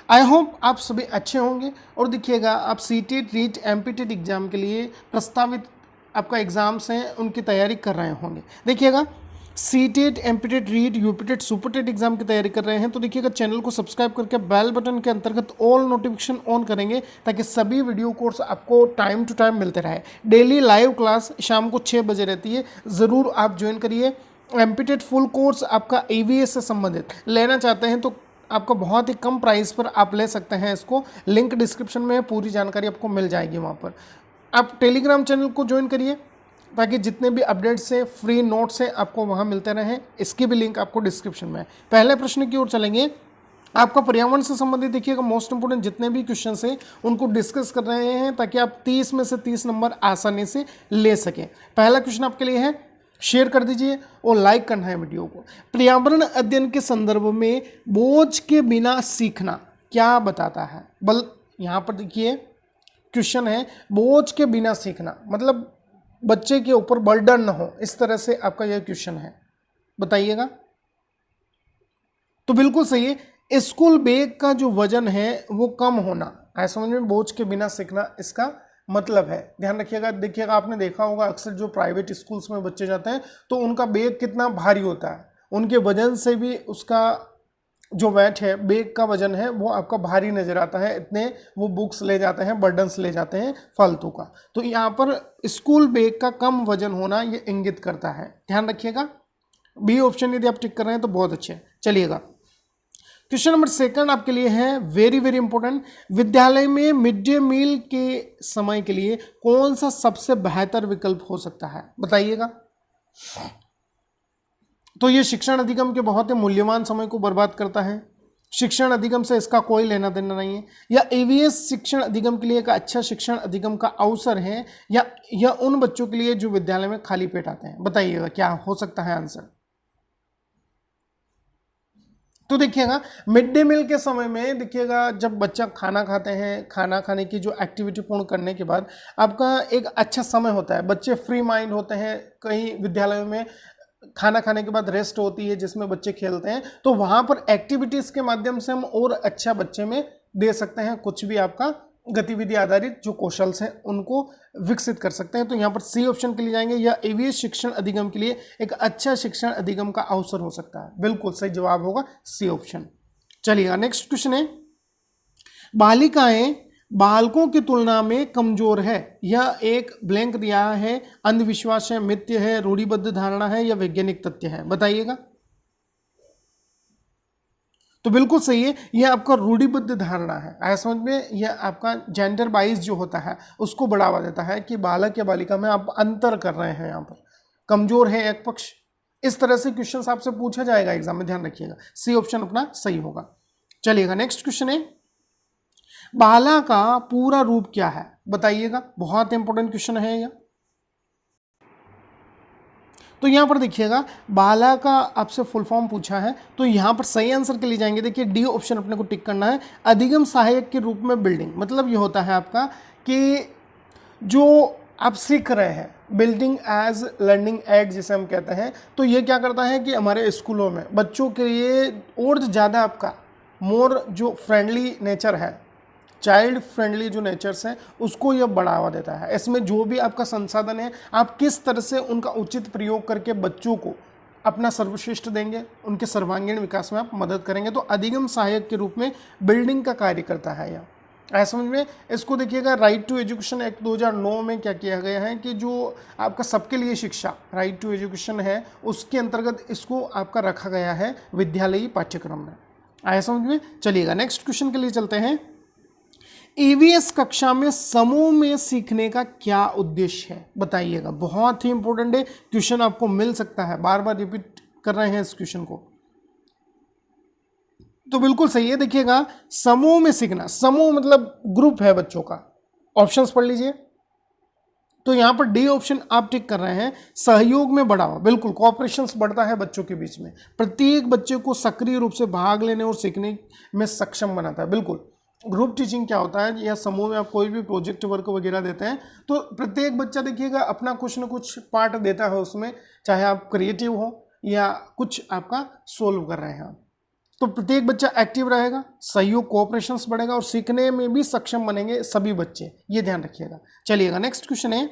I hope आप सभी अच्छे होंगे। और देखिएगा, आप सीटेट रीट एमपीटेट एग्जाम के लिए प्रस्तावित आपका एग्जाम्स हैं उनकी तैयारी कर रहे होंगे। देखिएगा, CTET MPTET REET UPTET SuperTET exam की तैयारी कर रहे हैं तो देखिएगा चैनल को सब्सक्राइब करके बेल बटन के अंतर्गत ऑल नोटिफिकेशन ऑन करेंगे ताकि सभी वीडियो कोर्स आपको टाइम टू टाइम मिलते रहे। डेली लाइव क्लास शाम को 6 बजे रहती है, ज़रूर आप ज्वाइन करिए। एमपीटेट फुल कोर्स आपका एवीएस से संबंधित लेना चाहते हैं तो आपका बहुत ही कम प्राइस पर आप ले सकते हैं इसको। लिंक डिस्क्रिप्शन में है, पूरी जानकारी आपको मिल जाएगी वहाँ पर। आप टेलीग्राम चैनल को ज्वाइन करिए ताकि जितने भी अपडेट्स हैं, फ्री नोट्स हैं, आपको वहाँ मिलते रहें। इसकी भी लिंक आपको डिस्क्रिप्शन में है। पहले प्रश्न की ओर चलेंगे। आपका पर्यावरण से संबंधित देखिएगा मोस्ट इंपोर्टेंट जितने भी क्वेश्चन हैं उनको डिस्कस कर रहे हैं ताकि आप 30 में से 30 नंबर आसानी से ले सकें। पहला क्वेश्चन आपके लिए है, शेयर कर दीजिए और लाइक करना है वीडियो को। पर्यावरण अध्ययन के संदर्भ में बोझ के बिना सीखना क्या बताता है? यहाँ पर देखिए क्वेश्चन है, बोझ के बिना सीखना मतलब बच्चे के ऊपर बर्डन न हो, इस तरह से आपका यह क्वेश्चन है, बताइएगा। तो बिल्कुल सही है, स्कूल बैग का जो वजन है वो कम होना, ऐसा समझ में बोझ के बिना सीखना इसका मतलब है। ध्यान रखिएगा। देखिएगा, आपने देखा होगा अक्सर जो प्राइवेट स्कूल्स में बच्चे जाते हैं तो उनका बैग कितना भारी होता है, उनके वजन से भी उसका जो वेट है, बैग का वजन है, वो आपका भारी नजर आता है। इतने वो बुक्स ले जाते हैं, बर्डन्स ले जाते हैं फालतू का। तो यहाँ पर स्कूल बैग का कम वजन होना ये इंगित करता है, ध्यान रखिएगा। बी ऑप्शन यदि आप टिक कर रहे हैं तो बहुत अच्छे। चलिएगा, क्वेश्चन नंबर सेकंड आपके लिए है, वेरी वेरी इंपॉर्टेंट। विद्यालय में मिड डे मील के समय के लिए कौन सा सबसे बेहतर विकल्प हो सकता है? बताइएगा। तो ये शिक्षण अधिगम के बहुत ही मूल्यवान समय को बर्बाद करता है। शिक्षण अधिगम से इसका कोई लेना देना नहीं है। या एवीएस शिक्षण अधिगम के लिए एक अच्छा शिक्षण अधिगम का अवसर है, या उन बच्चों के लिए जो विद्यालय में खाली पेट आते हैं? बताइएगा क्या हो सकता है आंसर। तो देखिएगा, मिड डे मील के समय में देखिएगा जब बच्चा खाना खाते हैं, खाना खाने की जो एक्टिविटी पूर्ण करने के बाद आपका एक अच्छा समय होता है, बच्चे फ्री माइंड होते हैं। कई विद्यालयों में खाना खाने के बाद रेस्ट होती है जिसमें बच्चे खेलते हैं, तो वहाँ पर एक्टिविटीज़ के माध्यम से हम और अच्छा बच्चे में दे सकते हैं, कुछ भी आपका गतिविधि आधारित जो कौशल हैं उनको विकसित कर सकते हैं। तो यहाँ पर सी ऑप्शन के लिए जाएंगे, या एवीएस शिक्षण अधिगम के लिए एक अच्छा शिक्षण अधिगम का अवसर हो सकता है। बिल्कुल सही जवाब होगा सी ऑप्शन। चलिएगा, नेक्स्ट क्वेश्चन है, बालिकाएं बालकों की तुलना में कमजोर है। यह एक ब्लैंक दिया है, अंधविश्वास है, मिथ्य है, रूढ़िबद्ध धारणा है, या वैज्ञानिक तथ्य है? बताइएगा। तो बिल्कुल सही है, यह आपका रूढ़िबद्ध धारणा है। ऐसा समझ में, यह आपका जेंडर बाइज जो होता है उसको बढ़ावा देता है कि बालक या बालिका में आप अंतर कर रहे हैं, यहाँ पर कमजोर है एक पक्ष। इस तरह से क्वेश्चन आपसे पूछा जाएगा एग्जाम में, ध्यान रखिएगा। सी ऑप्शन अपना सही होगा। चलिएगा, नेक्स्ट क्वेश्चन है, बाला का पूरा रूप क्या है? बताइएगा, बहुत इंपॉर्टेंट क्वेश्चन है यह। तो यहाँ पर देखिएगा, बाला का आपसे फुल फॉर्म पूछा है तो यहाँ पर सही आंसर के लिए जाएंगे। देखिए डी ऑप्शन अपने को टिक करना है, अधिगम सहायक के रूप में बिल्डिंग। मतलब ये होता है आपका कि जो आप सीख रहे हैं, बिल्डिंग एज लर्निंग एड जिसे हम कहते हैं, तो ये क्या करता है कि हमारे स्कूलों में बच्चों के लिए और ज़्यादा आपका मोर जो फ्रेंडली नेचर है, चाइल्ड फ्रेंडली जो नेचर्स हैं उसको यह बढ़ावा देता है। इसमें जो भी आपका संसाधन है, आप किस तरह से उनका उचित प्रयोग करके बच्चों को अपना सर्वश्रेष्ठ देंगे, उनके सर्वांगीण विकास में आप मदद करेंगे। तो अधिगम सहायक के रूप में बिल्डिंग का कार्य करता है यह। ऐसा समझ में, इसको देखिएगा, राइट टू एजुकेशन एक्ट 2009 में क्या किया गया है कि जो आपका सबके लिए शिक्षा, राइट टू एजुकेशन है, उसके अंतर्गत इसको आपका रखा गया है विद्यालयी पाठ्यक्रम में। ऐसा समझ में। चलिएगा, नेक्स्ट क्वेश्चन के लिए चलते हैं। ईवीएस कक्षा में समूह में सीखने का क्या उद्देश्य है? बताइएगा, बहुत ही इंपॉर्टेंट है, क्वेश्चन आपको मिल सकता है, बार बार रिपीट कर रहे हैं इस क्वेश्चन को। तो बिल्कुल सही है। देखिएगा, समूह में सीखना, समूह मतलब ग्रुप है बच्चों का। ऑप्शंस पढ़ लीजिए। तो यहां पर डी ऑप्शन आप टिक कर रहे हैं, सहयोग में बढ़ावा। बिल्कुल, कोऑपरेशन बढ़ता है बच्चों के बीच में, प्रत्येक बच्चे को सक्रिय रूप से भाग लेने और सीखने में सक्षम बनाता है। बिल्कुल, ग्रुप टीचिंग क्या होता है, या समूह में आप कोई भी प्रोजेक्ट वर्क वगैरह देते हैं तो प्रत्येक बच्चा देखिएगा अपना कुछ ना कुछ पार्ट देता है उसमें, चाहे आप क्रिएटिव हो या कुछ आपका सोल्व कर रहे हैं आप। तो प्रत्येक बच्चा एक्टिव रहेगा, सहयोग कोऑपरेशन बढ़ेगा और सीखने में भी सक्षम बनेंगे सभी बच्चे, ये ध्यान रखिएगा। चलिएगा नेक्स्ट क्वेश्चन है,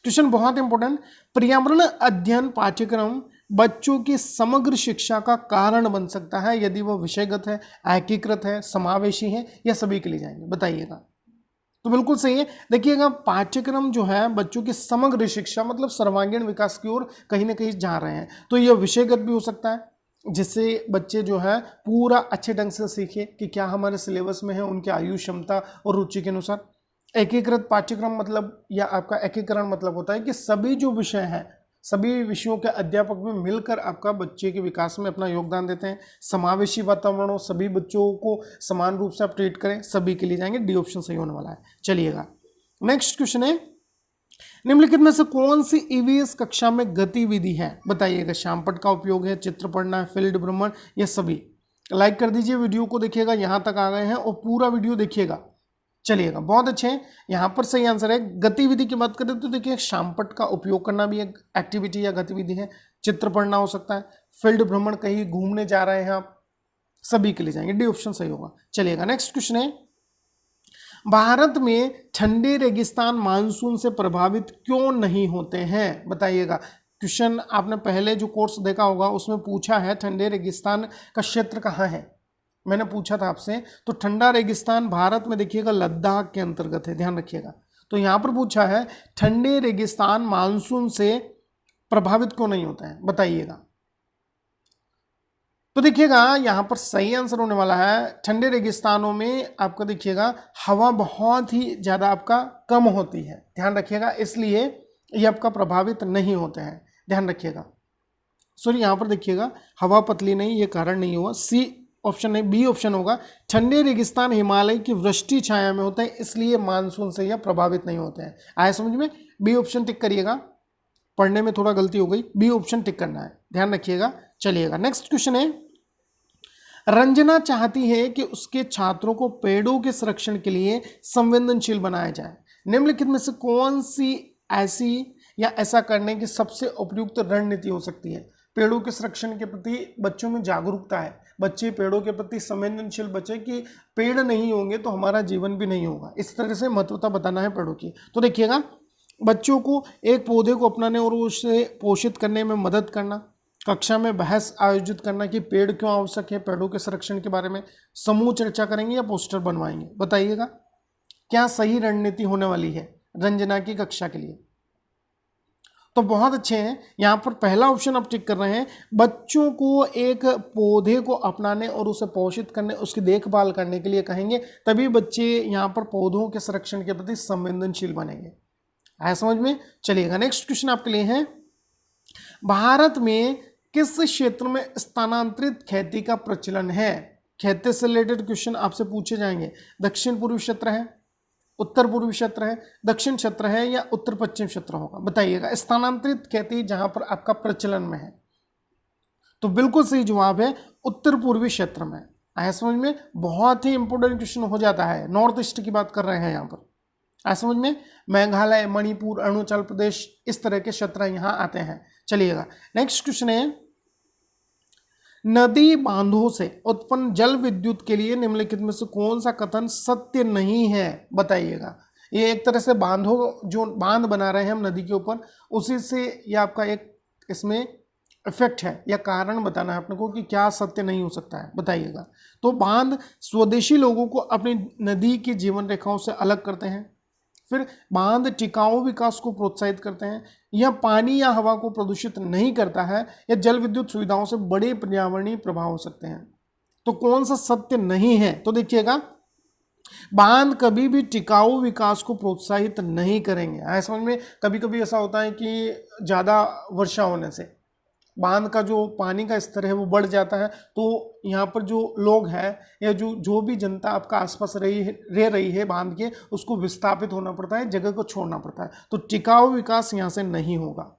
क्वेश्चन बहुत इंपॉर्टेंट। पर्यावरण अध्ययन पाठ्यक्रम बच्चों की समग्र शिक्षा का कारण बन सकता है यदि वह विषयगत है, एकीकृत है, समावेशी है या सभी के लिए जाएंगे, बताइएगा। तो बिल्कुल सही है। देखिएगा पाठ्यक्रम जो है बच्चों की समग्र शिक्षा मतलब सर्वांगीण विकास की ओर कहीं ना कहीं जा रहे हैं, तो यह विषयगत भी हो सकता है जिससे बच्चे जो है पूरा अच्छे ढंग से सीखे कि क्या हमारे सिलेबस में है, उनकी आयु क्षमता और रुचि के अनुसार। एकीकृत पाठ्यक्रम मतलब या आपका एकीकरण मतलब होता है कि सभी जो विषय हैं सभी विषयों के अध्यापक भी मिलकर आपका बच्चे के विकास में अपना योगदान देते हैं। समावेशी वातावरण हो, सभी बच्चों को समान रूप से आप ट्रीट करें, सभी के लिए जाएंगे, डी ऑप्शन सही होने वाला है। चलिएगा नेक्स्ट क्वेश्चन है, निम्नलिखित में से कौन सी ईवीएस कक्षा में गतिविधि है, बताइएगा। शामपट का उपयोग है, चित्र पढ़ना है, फील्ड भ्रमण, ये सभी। लाइक कर दीजिए वीडियो को, देखिएगा यहाँ तक आ गए हैं और पूरा वीडियो देखिएगा। चलिएगा बहुत अच्छे हैं। यहाँ पर सही आंसर है, गतिविधि की बात करें तो देखिए शामपट का उपयोग करना भी एक एक्टिविटी या गतिविधि है, चित्र पढ़ना हो सकता है, फील्ड भ्रमण कहीं घूमने जा रहे हैं आप, सभी के लिए जाएंगे, डी ऑप्शन सही होगा। चलिएगा नेक्स्ट क्वेश्चन है, भारत में ठंडे रेगिस्तान मानसून से प्रभावित क्यों नहीं होते हैं, बताइएगा। क्वेश्चन आपने पहले जो कोर्स देखा होगा उसमें पूछा है ठंडे रेगिस्तान का क्षेत्र कहाँ है, मैंने पूछा था आपसे। तो ठंडा रेगिस्तान भारत में देखिएगा लद्दाख के अंतर्गत है, ध्यान रखिएगा। तो यहां पर पूछा है ठंडे रेगिस्तान मानसून से प्रभावित क्यों नहीं होते हैं, बताइएगा। तो देखिएगा यहां पर सही आंसर होने वाला है, ठंडे रेगिस्तानों में आपको देखिएगा हवा बहुत ही ज्यादा आपका कम होती है, ध्यान रखिएगा, इसलिए ये आपका प्रभावित नहीं होते हैं, ध्यान रखिएगा। सॉरी यहां पर देखिएगा हवा पतली नहीं, ये कारण नहीं हुआ, सी ऑप्शन नहीं, बी ऑप्शन होगा। ठंडे रेगिस्तान हिमालय की वृष्टि छाया में होते हैं इसलिए मानसून से यह प्रभावित नहीं होते हैं। आया समझ में, बी ऑप्शन टिक करिएगा, पढ़ने में थोड़ा गलती हो गई, बी ऑप्शन टिक करना है, ध्यान रखिएगा। चलिएगा नेक्स्ट क्वेश्चन है, रंजना चाहती है कि उसके छात्रों को पेड़ों के संरक्षण के लिए संवेदनशील बनाया जाए, निम्नलिखित में से कौन सी ऐसी या ऐसा करने की सबसे उपयुक्त रणनीति हो सकती है। पेड़ों के संरक्षण के प्रति बच्चों में जागरूकता है, बच्चे पेड़ों के प्रति संवेदनशील बच्चे कि पेड़ नहीं होंगे तो हमारा जीवन भी नहीं होगा, इस तरह से महत्वता बताना है पेड़ों की। तो देखिएगा बच्चों को एक पौधे को अपनाने और उसे पोषित करने में मदद करना, कक्षा में बहस आयोजित करना कि पेड़ क्यों आवश्यक है, पेड़ों के संरक्षण के बारे में समूह चर्चा करेंगे या पोस्टर बनवाएंगे, बताइएगा क्या सही रणनीति होने वाली है रंजना की कक्षा के लिए। तो बहुत अच्छे हैं, यहाँ पर पहला ऑप्शन आप टिक कर रहे हैं, बच्चों को एक पौधे को अपनाने और उसे पोषित करने, उसकी देखभाल करने के लिए कहेंगे, तभी बच्चे यहाँ पर पौधों के संरक्षण के प्रति संवेदनशील बनेंगे। आया समझ में। चलिएगा नेक्स्ट क्वेश्चन आपके लिए है, भारत में किस क्षेत्र में स्थानांतरित खेती का प्रचलन है, खेती से रिलेटेड क्वेश्चन आपसे पूछे जाएंगे। दक्षिण पूर्वी क्षेत्र है, उत्तर पूर्वी क्षेत्र है, दक्षिण क्षेत्र है या उत्तर पश्चिम क्षेत्र होगा, बताइएगा। स्थानांतरित खेती जहां पर आपका प्रचलन में है, तो बिल्कुल सही जवाब है उत्तर पूर्वी क्षेत्र में। आया समझ में, बहुत ही इंपोर्टेंट क्वेश्चन हो जाता है, नॉर्थ ईस्ट की बात कर रहे हैं यहाँ पर। आया समझ में, मेघालय, मणिपुर, अरुणाचल प्रदेश, इस तरह के क्षेत्र यहाँ आते हैं। चलिएगा नेक्स्ट क्वेश्चन है, नदी बांधों से उत्पन्न जल विद्युत के लिए निम्नलिखित में से कौन सा कथन सत्य नहीं है, बताइएगा। ये एक तरह से बांधों, जो बांध बना रहे हैं हम नदी के ऊपर, उसी से ये आपका एक इसमें इफेक्ट है या कारण बताना है अपने को कि क्या सत्य नहीं हो सकता है, बताइएगा। तो बांध स्वदेशी लोगों को अपनी नदी की जीवन रेखाओं से अलग करते हैं, फिर बांध टिकाऊ विकास को प्रोत्साहित करते हैं, यह पानी या हवा को प्रदूषित नहीं करता है, या जल विद्युत सुविधाओं से बड़े पर्यावरणीय प्रभाव हो सकते हैं। तो कौन सा सत्य नहीं है, तो देखिएगा बांध कभी भी टिकाऊ विकास को प्रोत्साहित नहीं करेंगे। आया समझ में, कभी कभी ऐसा होता है कि ज़्यादा वर्षा होने से बांध का जो पानी का स्तर है वो बढ़ जाता है, तो यहाँ पर जो लोग हैं या जो भी जनता आपका आसपास रह रही है बांध के, उसको विस्थापित होना पड़ता है, जगह को छोड़ना पड़ता है, तो टिकाऊ विकास यहाँ से नहीं होगा।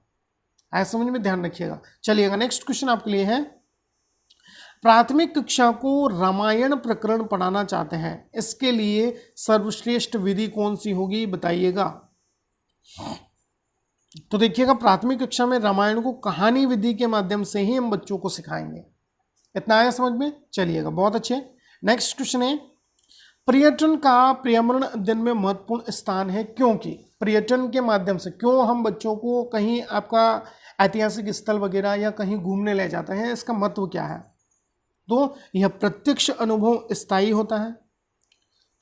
ऐसा समझ में, ध्यान रखिएगा। चलिएगा नेक्स्ट क्वेश्चन आपके लिए है, प्राथमिक कक्षा को रामायण प्रकरण पढ़ाना चाहते हैं, इसके लिए सर्वश्रेष्ठ विधि कौन सी होगी, बताइएगा। तो देखिएगा प्राथमिक कक्षा में रामायण को कहानी विधि के माध्यम से ही हम बच्चों को सिखाएंगे, इतना आया समझ में? चलिएगा, बहुत अच्छे। नेक्स्ट क्वेश्चन है, पर्यटन का पर्यावरण अध्ययन में महत्वपूर्ण स्थान है क्योंकि पर्यटन के माध्यम से क्यों हम बच्चों को कहीं आपका ऐतिहासिक स्थल वगैरह या कहीं घूमने ले जाते हैं, इसका महत्व क्या है? तो यह प्रत्यक्ष अनुभव स्थायी होता है,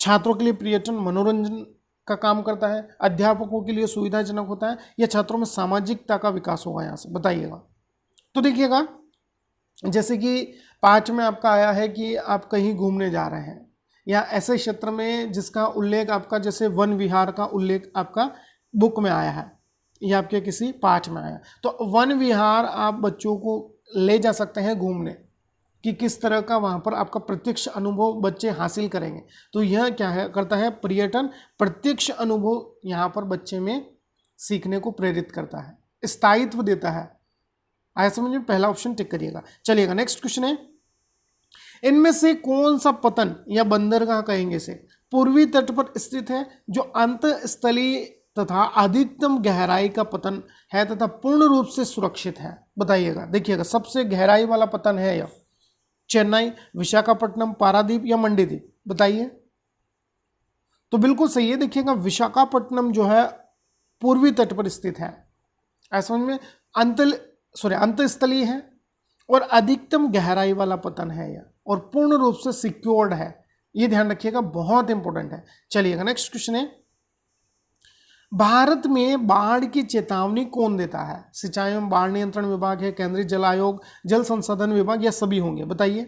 छात्रों के लिए पर्यटन मनोरंजन का काम करता है, अध्यापकों के लिए सुविधाजनक होता है, या छात्रों में सामाजिकता का विकास होगा, यहाँ से बताइएगा। तो देखिएगा, जैसे कि 5 में आपका आया है कि आप कहीं घूमने जा रहे हैं या ऐसे क्षेत्र में जिसका उल्लेख आपका जैसे वन विहार का उल्लेख आपका बुक में आया है या आपके किसी पाठ में आया, तो वन विहार आप बच्चों को ले जा सकते हैं घूमने कि किस तरह का वहाँ पर आपका प्रत्यक्ष अनुभव बच्चे हासिल करेंगे। तो यह क्या है करता है, पर्यटन प्रत्यक्ष अनुभव यहाँ पर बच्चे में सीखने को प्रेरित करता है, स्थायित्व देता है। आया समझ में? पहला ऑप्शन टिक करिएगा। चलिएगा, नेक्स्ट क्वेश्चन है, इनमें से कौन सा पतन या बंदरगाह कहेंगे से पूर्वी तट पर स्थित है जो अंतःस्थलीय तथा अधिकतम गहराई का पतन है तथा पूर्ण रूप से सुरक्षित है? बताइएगा। देखिएगा, सबसे गहराई वाला पतन है यह चेन्नई, विशाखापट्टनम, पारादीप या मंडीदीप? बताइए। तो बिल्कुल सही है। देखिएगा, विशाखापट्टनम जो है पूर्वी तट पर स्थित है, ऐसा समझ में? अंतःस्थलीय है और अधिकतम गहराई वाला पतन है यह, और पूर्ण रूप से सिक्योर्ड है, ये ध्यान रखिएगा, बहुत इंपॉर्टेंट है। चलिएगा, नेक्स्ट क्वेश्चन है, भारत में बाढ़ की चेतावनी कौन देता है? सिंचाई एवं बाढ़ नियंत्रण विभाग है, केंद्रीय जल आयोग, जल संसाधन विभाग, या सभी होंगे? बताइए।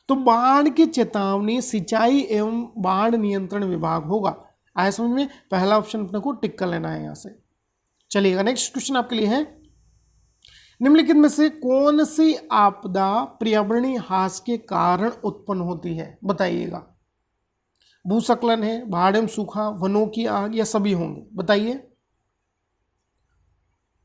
तो बाढ़ की चेतावनी सिंचाई एवं बाढ़ नियंत्रण विभाग होगा। आया समझ में? पहला ऑप्शन अपने को टिक कर लेना है यहाँ से। चलिएगा, नेक्स्ट क्वेश्चन आपके लिए है, निम्नलिखित में से कौन सी आपदा पर्यावरणीय ह्रास के कारण उत्पन्न होती है? बताइएगा। भूस्खलन है, बाढ़ एवं सूखा, वनों की आग, या सभी होंगे? बताइए।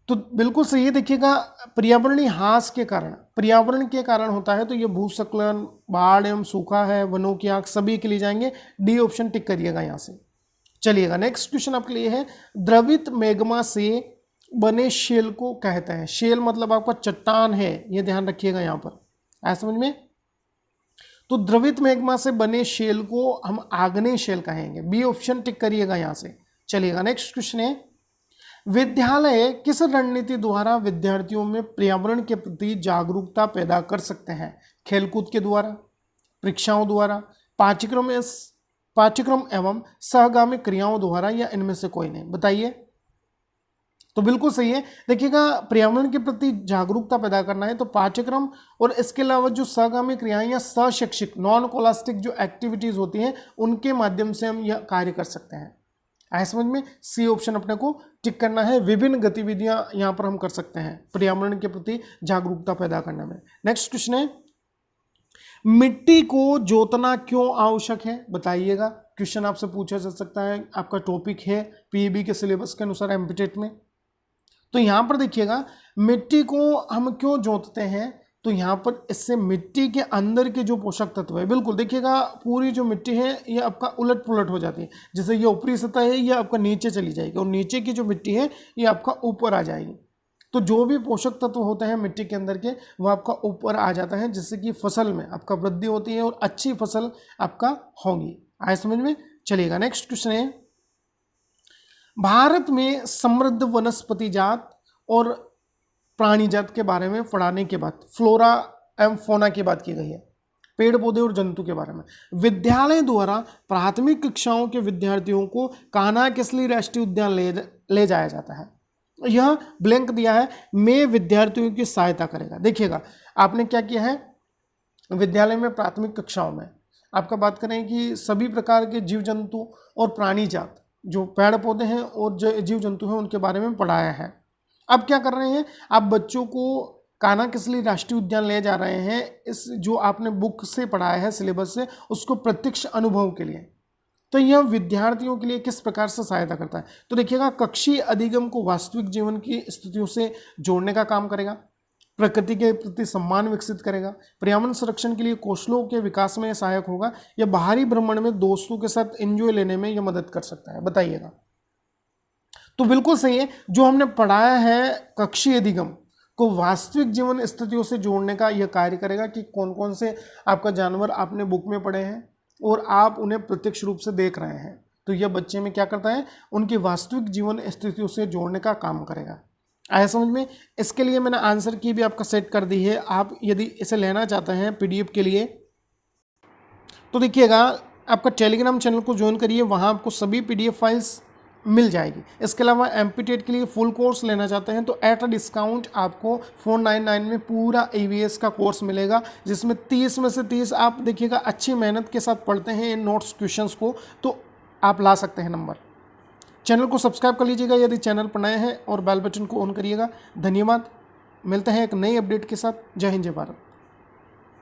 तो बिल्कुल सही है। देखिएगा, पर्यावरणीय ह्रास के कारण, पर्यावरण के कारण होता है, तो ये भूस्खलन, बाढ़ एवं सूखा है, वनों की आग, सभी के लिए जाएंगे। डी ऑप्शन टिक करिएगा यहाँ से। चलिएगा, नेक्स्ट क्वेश्चन आपके लिए है, द्रवित मैग्मा से बने शेल को कहते हैं। शेल मतलब आपका चट्टान है, ये ध्यान रखिएगा यहाँ पर। ऐसा समझ में? तो द्रवित मैग्मा से बने शेल को हम आग्नेय शेल कहेंगे। बी ऑप्शन टिक करिएगा यहाँ से। चलिएगा, नेक्स्ट क्वेश्चन है, विद्यालय किस रणनीति द्वारा विद्यार्थियों में पर्यावरण के प्रति जागरूकता पैदा कर सकते हैं? खेलकूद के द्वारा, परीक्षाओं द्वारा, पाठ्यक्रम एवं सहगामी क्रियाओं द्वारा, या इनमें से कोई नहीं? बताइए। तो बिल्कुल सही है। देखिएगा, पर्यावरण के प्रति जागरूकता पैदा करना है तो पाठ्यक्रम और इसके अलावा जो सहगामी क्रियाएं या सहशैक्षिक नॉन कोलास्टिक जो एक्टिविटीज होती हैं उनके माध्यम से हम यह कार्य कर सकते हैं। आया समझ में? सी ऑप्शन अपने को टिक करना है। विभिन्न गतिविधियां यहाँ पर हम कर सकते हैं पर्यावरण के प्रति जागरूकता पैदा करने में। नेक्स्ट क्वेश्चन है, मिट्टी को जोतना क्यों आवश्यक है? बताइएगा। क्वेश्चन आपसे पूछा जा सकता है, आपका टॉपिक है पीईबी के सिलेबस के अनुसार एमपीटेट में। तो यहाँ पर देखिएगा, मिट्टी को हम क्यों जोतते हैं? तो यहाँ पर इससे मिट्टी के अंदर के जो पोषक तत्व है, बिल्कुल देखिएगा, पूरी जो मिट्टी है ये आपका उलट पुलट हो जाती है। जैसे ये ऊपरी सतह है ये आपका नीचे चली जाएगी और नीचे की जो मिट्टी है ये आपका ऊपर आ जाएगी। तो जो भी पोषक तत्व होते हैं मिट्टी के अंदर के वो आपका ऊपर आ जाता है, जिससे कि फसल में आपका वृद्धि होती है और अच्छी फसल आपका होगी। आए समझ में? चलिएगा, नेक्स्ट क्वेश्चन है, भारत में समृद्ध वनस्पति जात और प्राणी जात के बारे में पढ़ाने के बाद फ्लोरा एवं फोना की बात की गई है, पेड़ पौधे और जंतु के बारे में। विद्यालय द्वारा प्राथमिक कक्षाओं के विद्यार्थियों को कान्हा किसली राष्ट्रीय उद्यान ले जाया जाता है। यह ब्लैंक दिया है, में विद्यार्थियों की सहायता करेगा। देखिएगा, आपने क्या किया है, विद्यालय में प्राथमिक कक्षाओं में आपका बात करें कि सभी प्रकार के जीव जंतु और प्राणी जात जो पेड़ पौधे हैं और जो जीव जंतु हैं उनके बारे में पढ़ाया है। अब क्या कर रहे हैं, आप बच्चों को कान्हा किसली राष्ट्रीय उद्यान ले जा रहे हैं, इस जो आपने बुक से पढ़ाया है सिलेबस से, उसको प्रत्यक्ष अनुभव के लिए। तो यह विद्यार्थियों के लिए किस प्रकार से सहायता करता है? तो देखिएगा, कक्षीय अधिगम को वास्तविक जीवन की स्थितियों से जोड़ने का काम करेगा, प्रकृति के प्रति सम्मान विकसित करेगा, पर्यावरण संरक्षण के लिए कौशलों के विकास में सहायक होगा, या बाहरी भ्रमण में दोस्तों के साथ एंजॉय लेने में यह मदद कर सकता है। बताइएगा। तो बिल्कुल सही है, जो हमने पढ़ाया है कक्षीय अधिगम को वास्तविक जीवन स्थितियों से जोड़ने का यह कार्य करेगा कि कौन कौन से आपका जानवर आपने बुक में पढ़े हैं और आप उन्हें प्रत्यक्ष रूप से देख रहे हैं। तो यह बच्चे में क्या करता है, उनकी वास्तविक जीवन स्थितियों से जोड़ने का काम करेगा। आया समझ में? इसके लिए मैंने आंसर की भी आपका सेट कर दी है। आप यदि इसे लेना चाहते हैं PDF के लिए तो देखिएगा आपका टेलीग्राम चैनल को ज्वाइन करिए, वहाँ आपको सभी PDF फाइल्स मिल जाएगी। इसके अलावा एमपीटेट के लिए फुल कोर्स लेना चाहते हैं तो एट अ डिस्काउंट आपको 499 में पूरा EVS का कोर्स मिलेगा, जिसमें 30 में से 30 आप देखिएगा अच्छी मेहनत के साथ पढ़ते हैं इन नोट्स क्वेश्चंस को तो आप ला सकते हैं नंबर। चैनल को सब्सक्राइब कर लीजिएगा यदि चैनल पर नए हैं और बेल बटन को ऑन करिएगा। धन्यवाद। मिलते हैं एक नई अपडेट के साथ। जय हिंद, जय भारत।